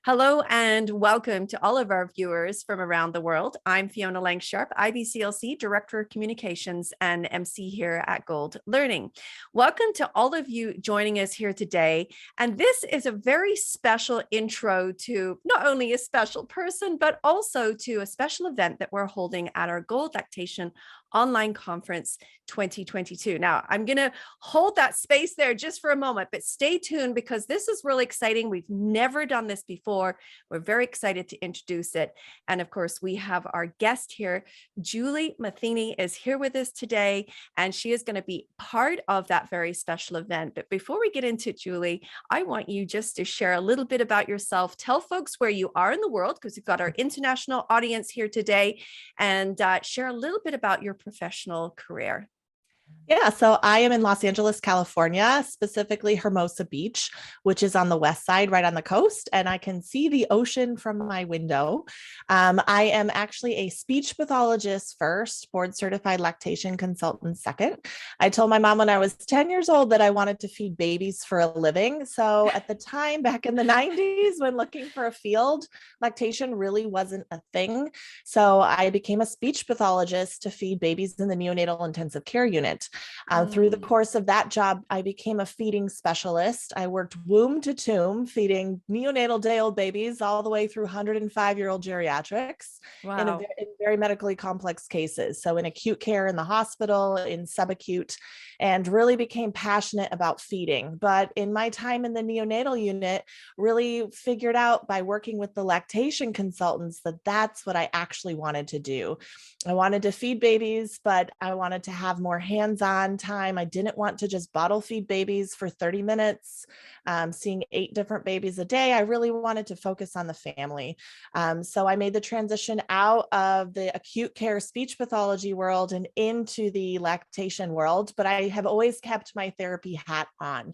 Hello and welcome to all of our viewers from around the world. I'm Fiona Langsharp, IBCLC Director of Communications and MC here at Gold Learning. Welcome to all of you joining us here today. And this is a very special intro to not only a special person, but also to a special event that we're holding at our Gold Lactation Online Conference 2022. Now, I'm going to hold that space there just for a moment, but stay tuned because this is really exciting. We've never done this before. We're very excited to introduce it. And of course, we have our guest here. Julie Matheney is here with us today, and she is going to be part of that very special event. But before we get into it, Julie, I want you just to share a little bit about yourself. Tell folks where you are in the world, because we've got our international audience here today, and share a little bit about your professional career. Yeah, so I am in Los Angeles, California, specifically Hermosa Beach, which is on the west side, right on the coast, and I can see the ocean from my window. I am actually a speech pathologist first, board certified lactation consultant second. I told my mom when I was 10 years old that I wanted to feed babies for a living. So at the time, back in the 90s, when looking for a field, lactation really wasn't a thing. So I became a speech pathologist to feed babies in the neonatal intensive care unit. Through the course of that job, I became a feeding specialist. I worked womb to tomb, feeding neonatal day-old babies all the way through 105-year-old geriatrics. Wow. in very medically complex cases. So in acute care in the hospital, in subacute, and really became passionate about feeding. But in my time in the neonatal unit, really figured out by working with the lactation consultants that that's what I actually wanted to do. I wanted to feed babies, but I wanted to have more hands-on time. I didn't want to just bottle feed babies for 30 minutes, seeing 8 different babies a day. I really wanted to focus on the family. So I made the transition out of the acute care speech pathology world and into the lactation world, but I have always kept my therapy hat on.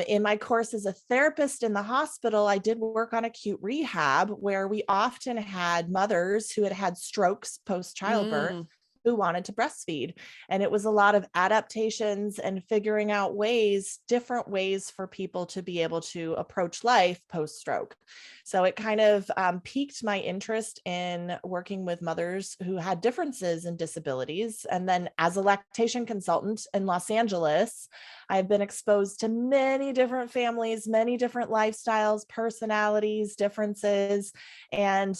In my course as a therapist in the hospital, I did work on acute rehab where we often had mothers who had had strokes post-childbirth who wanted to breastfeed. And it was a lot of adaptations and figuring out different ways for people to be able to approach life post-stroke. So it kind of piqued my interest in working with mothers who had differences in disabilities. And then as a lactation consultant in Los Angeles, I've been exposed to many different families, many different lifestyles, personalities, differences, and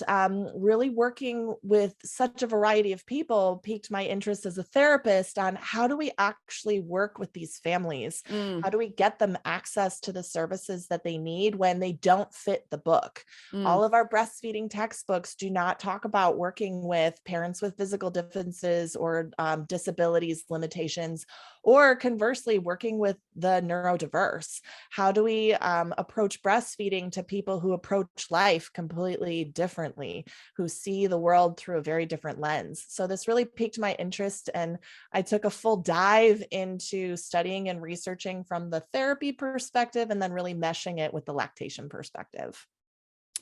really working with such a variety of people piqued my interest as a therapist on how do we actually work with these families? How do we get them access to the services that they need when they don't fit the book? All of our breastfeeding textbooks do not talk about working with parents with physical differences or disabilities, limitations, or conversely, working with the neurodiverse. How do we approach breastfeeding to people who approach life completely differently, who see the world through a very different lens? So this really piqued my interest, and I took a full dive into studying and researching from the therapy perspective and then really meshing it with the lactation perspective.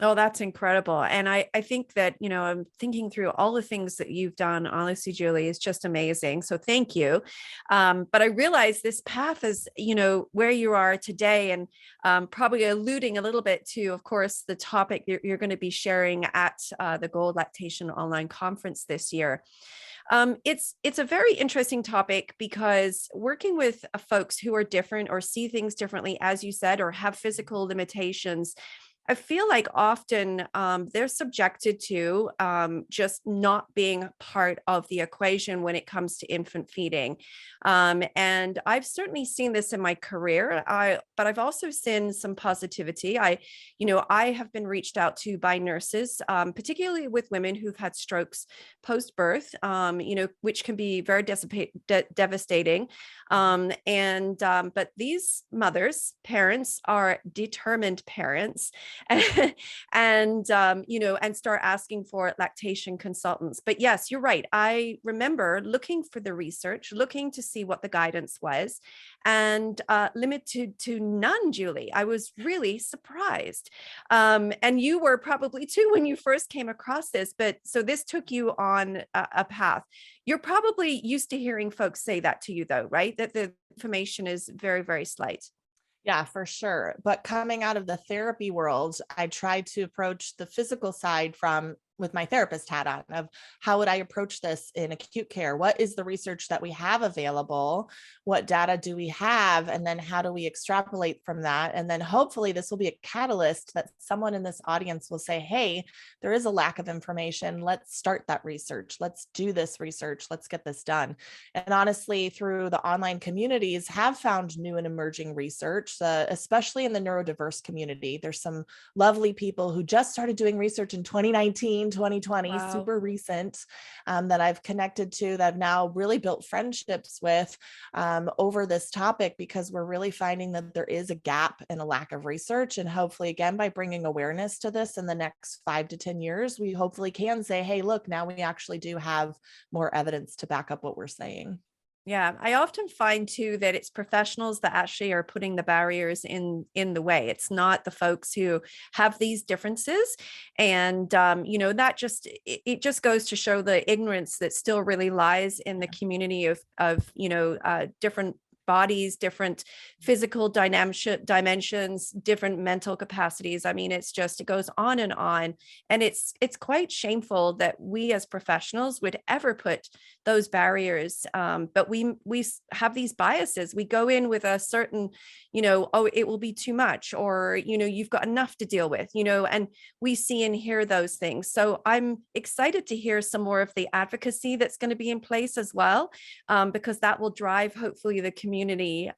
Oh, that's incredible. And I think that, I'm thinking through all the things that you've done. Honestly, Julie, is just amazing. So thank you. But I realize this path is, where you are today, and probably alluding a little bit to, of course, the topic you're going to be sharing at the Gold Lactation Online Conference this year. It's a very interesting topic because working with folks who are different or see things differently, as you said, or have physical limitations, I feel like often they're subjected to just not being part of the equation when it comes to infant feeding. And I've certainly seen this in my career, but I've also seen some positivity. I have been reached out to by nurses, particularly with women who've had strokes post-birth, which can be very devastating. But these mothers, parents, are determined parents. and start asking for lactation consultants. But yes, you're right. I remember looking for the research, looking to see what the guidance was, and limited to none, Julie. I was really surprised. And you were probably too when you first came across this, but so this took you on a path. You're probably used to hearing folks say that to you though, right? That the information is very, very slight. Yeah, for sure. But coming out of the therapy world, I tried to approach the physical side from with my therapist hat on of how would I approach this in acute care? What is the research that we have available? What data do we have? And then how do we extrapolate from that? And then hopefully this will be a catalyst that someone in this audience will say, hey, there is a lack of information. Let's start that research. Let's do this research. Let's get this done. And honestly, through the online communities, have found new and emerging research, especially in the neurodiverse community. There's some lovely people who just started doing research in 2019, 2020, Wow. super recent, that I've connected to, that I've now really built friendships with over this topic, because we're really finding that there is a gap and a lack of research. And hopefully, again, by bringing awareness to this in the next 5 to 10 years, we hopefully can say, hey, look, now we actually do have more evidence to back up what we're saying. Yeah, I often find too that it's professionals that actually are putting the barriers in the way. It's not the folks who have these differences, and that just it just goes to show the ignorance that still really lies in the community of different bodies, different physical dimensions, different mental capacities. I mean, it goes on, and it's quite shameful that we as professionals would ever put those barriers. But we have these biases. We go in with a certain, oh, it will be too much, or you've got enough to deal with, and we see and hear those things. So I'm excited to hear some more of the advocacy that's going to be in place as well, because that will drive hopefully the community, into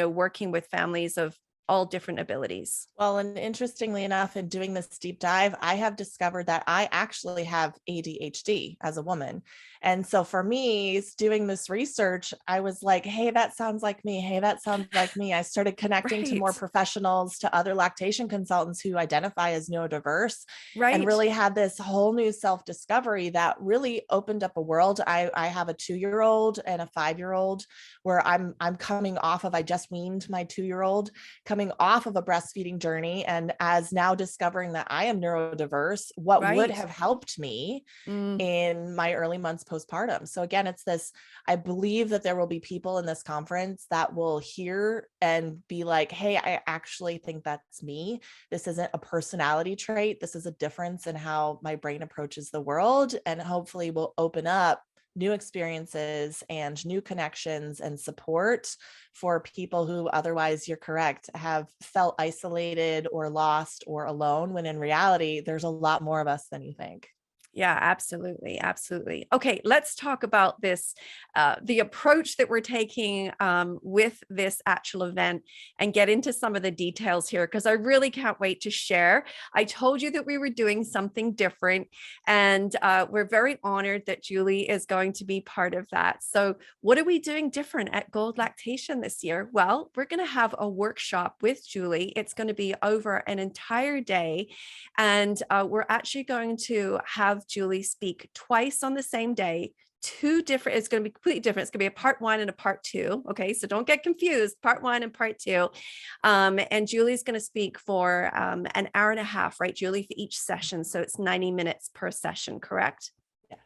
working with families of all different abilities. Well, and interestingly enough, in doing this deep dive, I have discovered that I actually have ADHD as a woman. And so for me, doing this research, I was like, hey, that sounds like me. Hey, that sounds like me. I started connecting to more Right, professionals, to other lactation consultants who identify as neurodiverse, and right, really had this whole new self-discovery that really opened up a world. I have a 2-year-old and a 5-year-old, where I'm coming off of, I just weaned my 2-year-old, coming off of a breastfeeding journey, and as now discovering that I am neurodiverse, what would right. have helped me Mm. in my early months postpartum. So again, it's this, I believe that there will be people in this conference that will hear and be like, hey, I actually think that's me. This isn't a personality trait. This is a difference in how my brain approaches the world, and hopefully will open up new experiences and new connections and support for people who otherwise, you're correct, have felt isolated or lost or alone, when in reality, there's a lot more of us than you think. Yeah, absolutely. Absolutely. Okay, let's talk about this, the approach that we're taking with this actual event, and get into some of the details here, because I really can't wait to share. I told you that we were doing something different, and we're very honored that Julie is going to be part of that. So, what are we doing different at Gold Lactation this year? Well, we're going to have a workshop with Julie. It's going to be over an entire day. And we're actually going to have Julie speak twice on the same day. Two different, it's going to be completely different. It's going to be a part one and a part two. Okay. So don't get confused, part one and part two. And Julie's going to speak for an hour and a half, right, Julie, for each session. So it's 90 minutes per session, correct? Yes.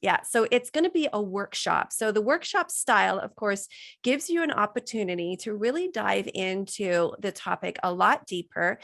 Yeah, so it's going to be a workshop. So the workshop style, of course, gives you an opportunity to really dive into the topic a lot deeper,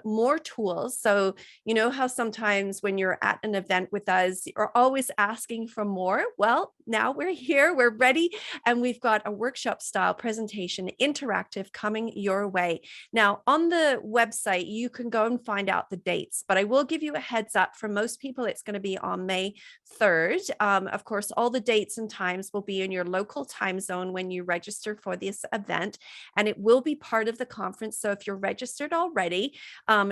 more tools. So, you know how sometimes when you're at an event with us, you're always asking for more. Well, now we're here, we're ready, and we've got a workshop style presentation, interactive, coming your way. Now, on the website, you can go and find out the dates, but I will give you a heads up. For most people, it's going to be on May 3rd. Of course, all the dates and times will be in your local time zone when you register for this event, and it will be part of the conference. So if you're registered already,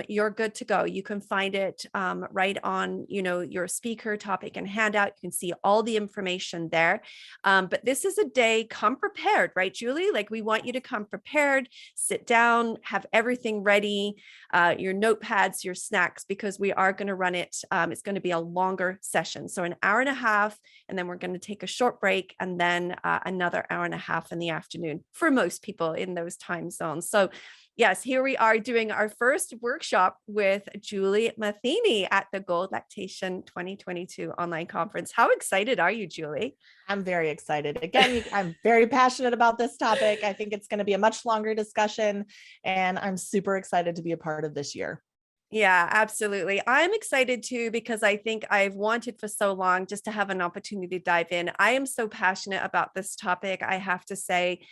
you're good to go. You can find it right on, your speaker topic and handout. You can see all the information there. But this is a day, come prepared, right, Julie? Like, we want you to come prepared, sit down, have everything ready, your notepads, your snacks, because we are going to run it. It's going to be a longer session. So an hour and a half, and then we're going to take a short break, and then another hour and a half in the afternoon for most people in those time zones. So yes, here we are doing our first workshop with Julie Matheney at the GOLD Lactation 2022 Online Conference. How excited are you, Julie? I'm very excited. Again, I'm very passionate about this topic. I think it's going to be a much longer discussion, and I'm super excited to be a part of this year. Yeah, absolutely. I'm excited too, because I think I've wanted for so long just to have an opportunity to dive in. I am so passionate about this topic, I have to say,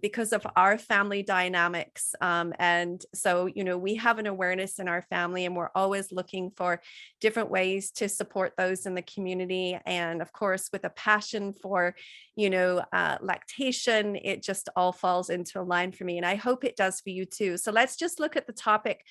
because of our family dynamics. And so, you know, we have an awareness in our family, and we're always looking for different ways to support those in the community. And of course, with a passion for, you know, lactation, it just all falls into a line for me. And I hope it does for you too. So let's just look at the topic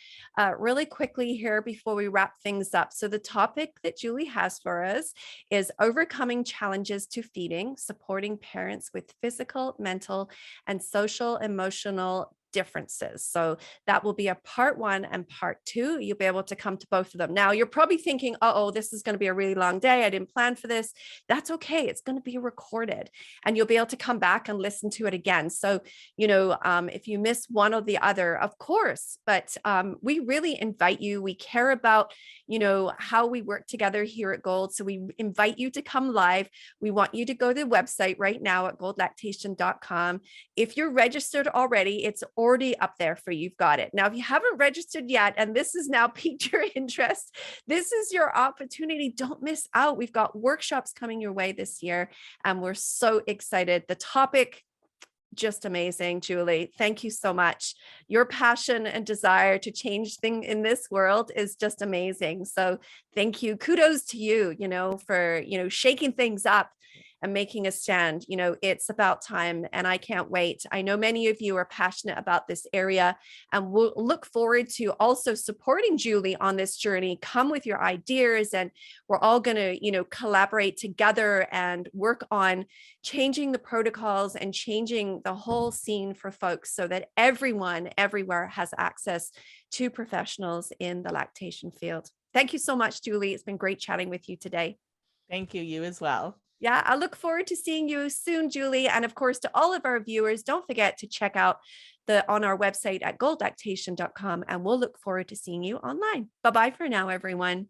really quickly here before we wrap things up. So the topic that Julie has for us is overcoming challenges to feeding, supporting parents with physical, mental, and social emotional differences. So that will be a part 1 and part 2. You'll be able to come to both of them. Now you're probably thinking, oh, this is going to be a really long day. I didn't plan for this. That's okay. It's going to be recorded, and you'll be able to come back and listen to it again. So, you know, if you miss one or the other, of course, but we really invite you. We care about, you know, how we work together here at GOLD. So we invite you to come live. We want you to go to the website right now at goldlactation.com. If you're registered already, it's already up there for you. You've got it. Now, if you haven't registered yet, and this has now piqued your interest, this is your opportunity. Don't miss out. We've got workshops coming your way this year, and we're so excited. The topic, just amazing, Julie. Thank you so much. Your passion and desire to change things in this world is just amazing. So thank you. Kudos to you, you know, for, you know, shaking things up and making a stand. You know, it's about time, and I can't wait. I know many of you are passionate about this area, and we'll look forward to also supporting Julie on this journey. Come with your ideas, and we're all going to, you know, collaborate together and work on changing the protocols and changing the whole scene for folks so that everyone everywhere has access to professionals in the lactation field. Thank you so much, Julie. It's been great chatting with you today. Thank you. You as well. Yeah, I look forward to seeing you soon, Julie. And of course, to all of our viewers, don't forget to check out on our website at goldlactation.com, and we'll look forward to seeing you online. Bye-bye for now, everyone.